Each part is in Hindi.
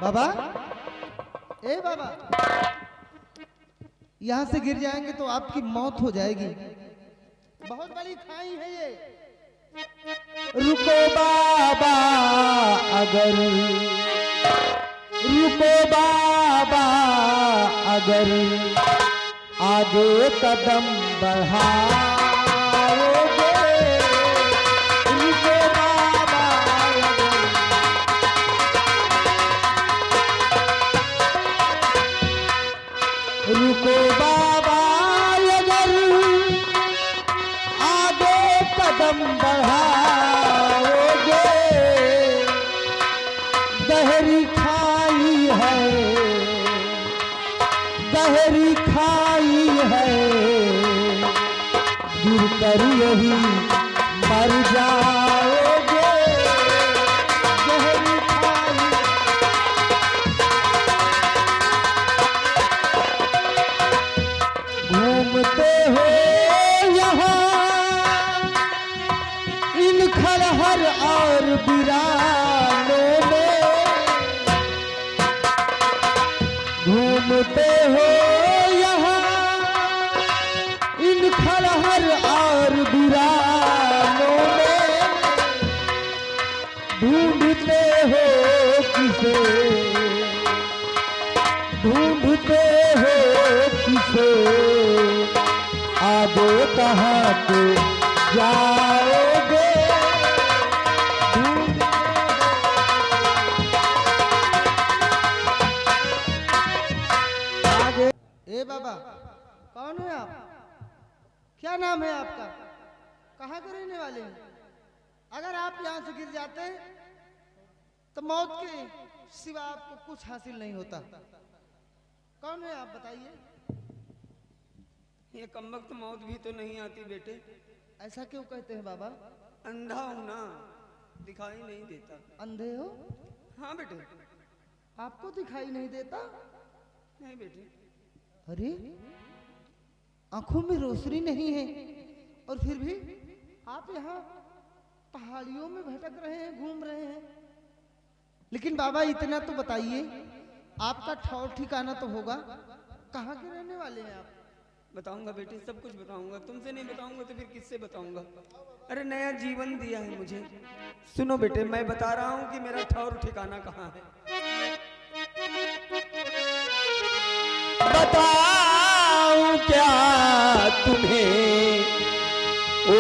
बाबा, ए बाबा, यहाँ से गिर जाएंगे तो आपकी मौत हो जाएगी। बहुत बड़ी खाई है ये। रुको बाबा, अगर रुको बाबा, अगर आगे कदम बढ़ाओगे, रुको बाबा, रुको बाबा, अगर आगे कदम बढ़ाओगे, गहरी खाई है, गहरी खाई है, गिर कर यही मर जाओगे, गहरी खाई। घूमते हो यहाँ इन खरहर और वीरानों में, घूमते हो यहाँ इन खरहर और वीरानों में, ढूंढते हो किसे, ढूंढते हो किसे, आगे कहाँ पे जाओगे, आगे। ए बाबा, कौन है आप? क्या नाम है आपका? कहाँ के रहने वाले हैं? अगर आप यहाँ से गिर जाते तो मौत के सिवा आपको कुछ हासिल नहीं होता। कौन है आप, बताइए। ये कमबख्त मौत भी तो नहीं आती बेटे। ऐसा क्यों कहते हैं बाबा? अंधा हूं ना, दिखाई नहीं देता। अंधे हो? हाँ बेटे। आपको दिखाई नहीं देता? नहीं बेटे। अरे, आंखों में रोशनी नहीं है और फिर भी आप यहाँ पहाड़ियों में भटक रहे हैं, घूम रहे हैं। लेकिन बाबा इतना तो बताइए, आपका ठौर ठिकाना तो होगा, कहाँ के रहने वाले हैं आप? बताऊंगा बेटे, सब कुछ बताऊंगा। तुमसे नहीं बताऊंगा तो फिर किससे बताऊंगा? अरे नया जीवन दिया है मुझे। सुनो बेटे, मैं बता रहा हूँ कि मेरा ठौर ठिकाना कहाँ है। बताऊं क्या तुम्हें ओ,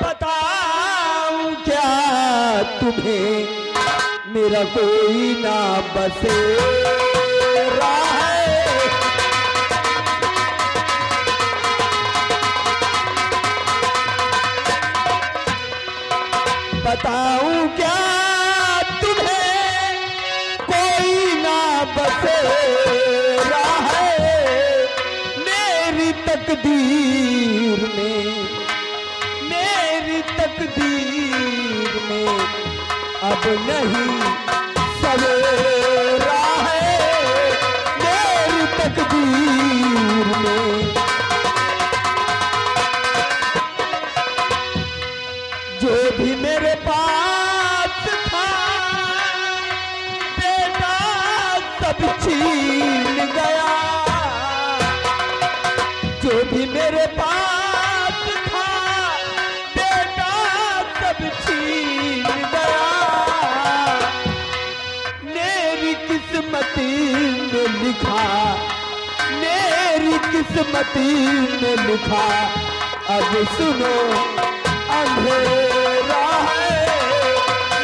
बताऊं क्या तुम्हें, मेरा कोई ना बसेरा है, बताऊं क्या तुम्हें, कोई ना बसेरा है, मेरी तकदीर में, मेरी तकदीर में अब नहीं सवेरा है, मेरी तकदीर में। जो भी मेरे पास था बेटा सब छीन गया, जो भी मेरे पास था बेटा सब छीन गया, मेरी किस्मती में लिखा, मेरी किस्मती में लिखा, अब सुनो अंधेरा है,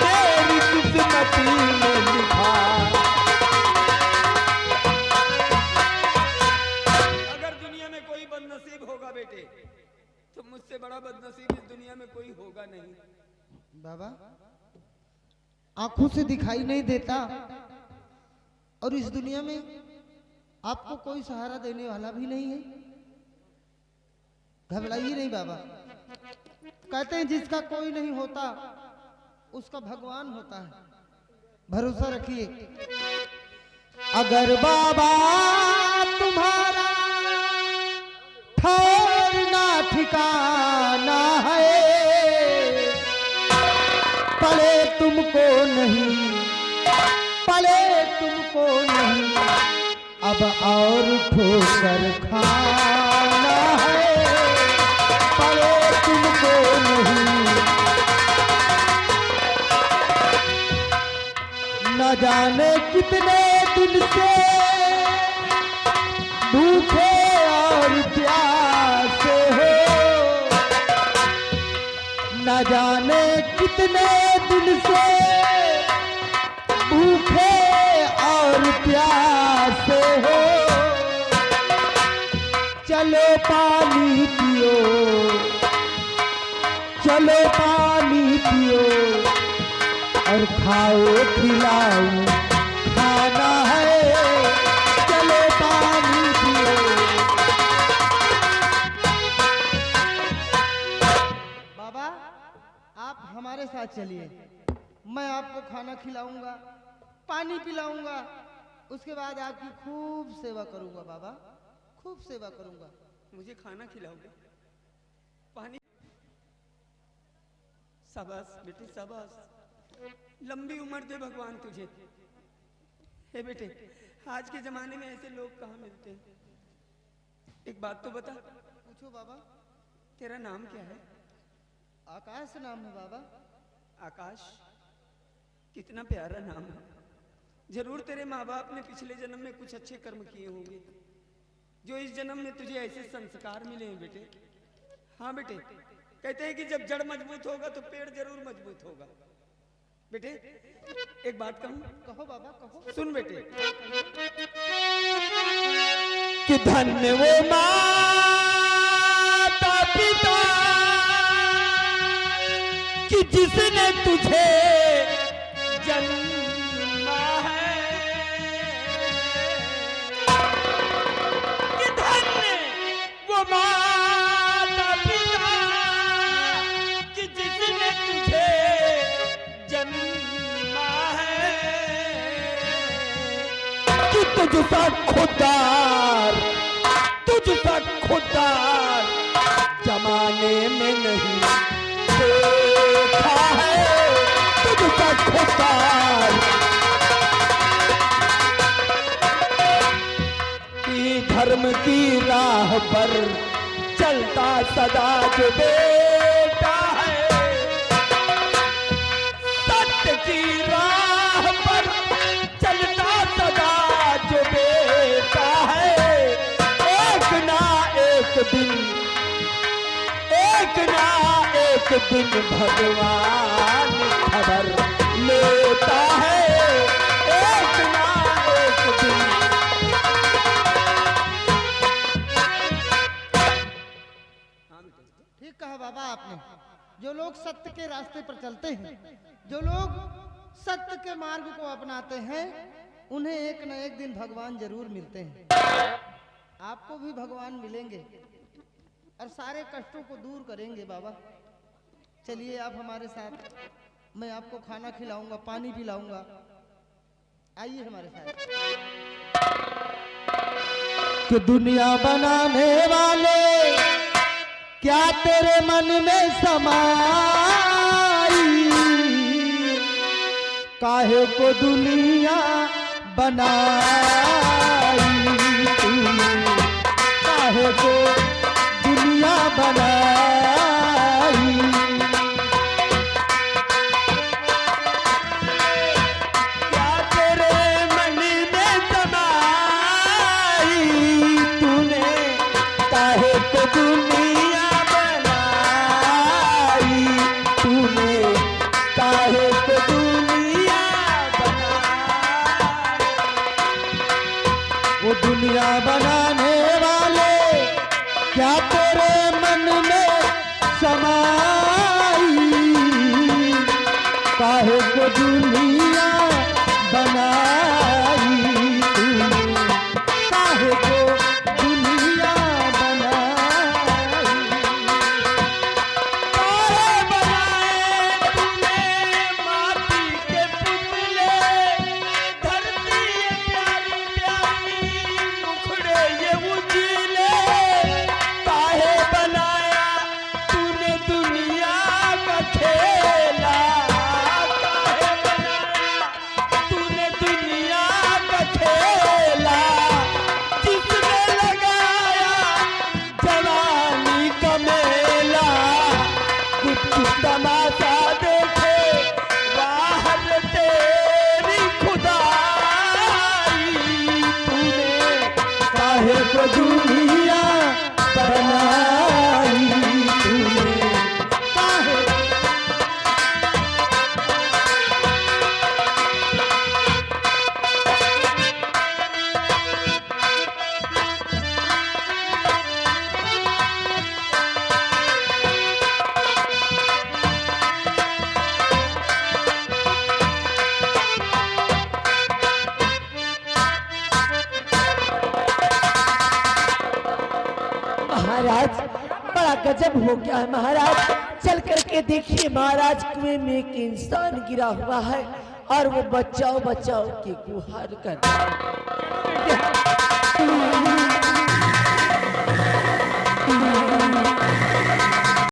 मेरी किस्मती में लिखा। अगर दुनिया में कोई बदनसीब होगा बेटे, तो मुझसे बड़ा बदनसीब इस दुनिया में कोई होगा नहीं। बाबा, आंखों से दिखाई नहीं देता और इस दुनिया में आपको कोई सहारा देने वाला भी नहीं है। घबराइए नहीं बाबा। कहते हैं जिसका कोई नहीं होता उसका भगवान होता है, भरोसा रखिए। अगर बाबा तुम्हारा ठौर ना ठिकाना है तुमको नहीं, पड़े तुमको नहीं, अब और ठोकर खाना है, पड़े तुमको नहीं। न जाने कितने दिन से भूखे और प्यासे हो, न जाने कितने दिन से भूखे और प्यासे हो। चलो पानी पियो, चलो पानी पियो, और खाओ खिलाओ खाना है, चलो पानी पियो। बाबा आप हमारे साथ चलिए, मैं आपको खाना खिलाऊंगा, पानी पिलाऊंगा, उसके बाद आपकी खूब सेवा करूंगा बाबा, खूब सेवा करूंगा। मुझे खाना खिलाओगे, पानी? शाबाश बेटे शाबाश, लंबी उम्र दे भगवान तुझे। हे बेटे, आज के जमाने में ऐसे लोग कहाँ मिलते हैं? एक बात तो बता। पूछो बाबा। तेरा नाम क्या है? आकाश नाम है बाबा। आकाश, कितना प्यारा नाम है। जरूर तेरे माँ बाप ने पिछले जन्म में कुछ अच्छे कर्म किए होंगे, जो इस जन्म में तुझे ऐसे संस्कार मिले हैं बेटे। हाँ बेटे, कहते हैं कि जब जड़ मजबूत होगा तो पेड़ जरूर मजबूत होगा। बेटे एक बात कहूं? कहो बाबा कहो। सुन बेटे, कि धन्य वो माता पिता कि जिसने तुझे जन्मा है, कि धन्य वो माता पिता कि जिसने तुझे जन्मा है, कि तुझसा खुदार जमाने में नहीं देखा है, तुझसा खुदार कि धर्म की राह पर चलता सदा जो बेटा है, सत्य की राह पर चलता सदा जो बेटा है, एक ना एक दिन भगवान खबर लेता है, एक ना एक दिन। ठीक कहा बाबा आपने। जो लोग सत्य के रास्ते पर चलते हैं, जो लोग सत्य के मार्ग को अपनाते हैं, उन्हें एक न एक दिन भगवान जरूर मिलते हैं। आपको भी भगवान मिलेंगे और सारे कष्टों को दूर करेंगे बाबा। चलिए आप हमारे साथ, मैं आपको खाना खिलाऊंगा, पानी पिलाऊंगा, आइए हमारे साथ। कि दुनिया बनाने वाले क्या तेरे मन में समाई, काहे को दुनिया बनाई तूने, काहे को दुनिया बनाई। क्या तेरे मन में समाई तूने काहे को दुनिया बनाई, तूने काहे को दुनिया बनाई। वो दुनिया बनाने वाले क्या तेरे मन में समाई, काहे को दुनिया बनाई तूने, काहे को दुनिया बनाई। तारे बनाए तूने माटी के पुतले, धरती ये प्यारी प्यारी मुखड़े ये उजले, काहे महाराज बड़ा गजब हो गया है महाराज। चल करके देखिए महाराज, कुएं में एक इंसान गिरा हुआ है और वो बचाओ बचाओ की गुहार कर रहा है।